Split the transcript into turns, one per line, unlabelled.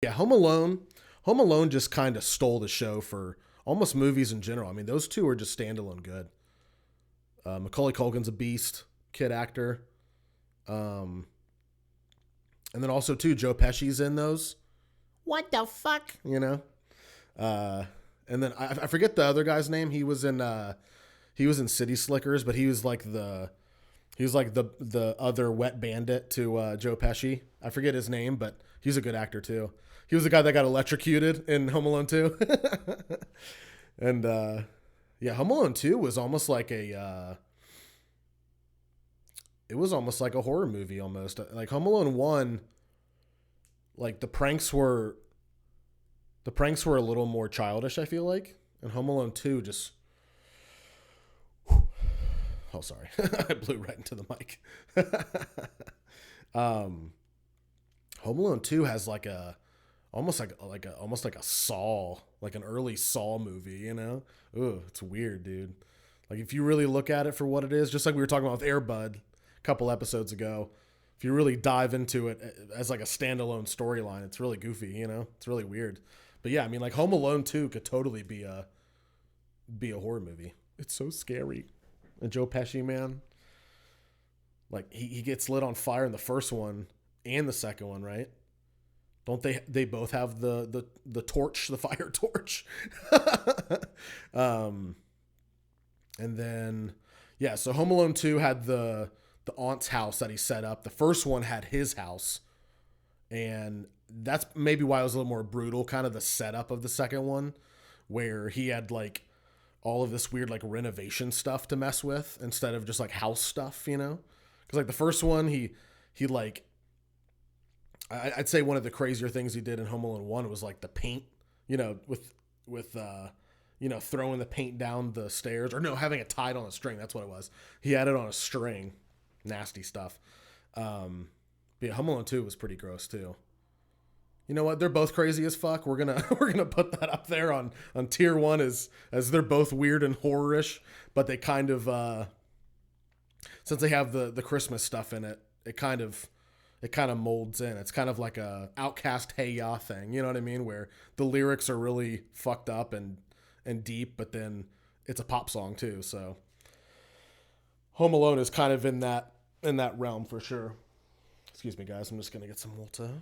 Yeah, Home Alone. Home Alone just kind of stole the show for almost movies in general. I mean, those two are just standalone good. Macaulay Culkin's a beast, kid actor. Um, and then also too, Joe Pesci's in those. What the fuck? You know. Uh, and then I forget the other guy's name. He was in City Slickers, but he was like the other wet bandit to Joe Pesci. I forget his name, but he's a good actor too. He was the guy that got electrocuted in Home Alone 2. And yeah, Home Alone 2 was almost like it was almost like a horror movie almost. Like Home Alone 1, like the pranks were a little more childish, I feel like. And Home Alone 2 just oh sorry. I blew right into the mic. um Home Alone 2 has like a almost like a Saw, like an early Saw movie, you know? Ooh, it's weird, dude. Like if you really look at it for what it is, just like we were talking about with Airbud a couple episodes ago, if you really dive into it as like a standalone storyline, it's really goofy, you know? It's really weird. But yeah, I mean like Home Alone 2 could totally be a horror movie. It's so scary. And Joe Pesci, man, like he gets lit on fire in the first one and the second one, right? Don't they both have the torch, the fire torch? um and then yeah, so Home Alone 2 had the aunt's house that he set up. The first one had his house, and that's maybe why it was a little more brutal, kind of the setup of the second one, where he had like all of this weird like renovation stuff to mess with instead of just like house stuff, you know? Because like the first one, he like I'd say one of the crazier things he did in Home Alone 1 was like the paint, you know, with throwing the paint down the stairs, or no, having it tied on a string. That's what it was. He had it on a string. Nasty stuff. But yeah, Home Alone 2 was pretty gross too. You know what? They're both crazy as fuck. We're gonna we're gonna put that up there on tier one as they're both weird and horrorish, but they kind of since they have the Christmas stuff in it, it kind of molds in. It's kind of like a Outcast Hey Ya thing. You know what I mean? Where the lyrics are really fucked up and deep, but then it's a pop song too. So Home Alone is kind of in that realm for sure. Excuse me, guys. I'm just gonna get some water.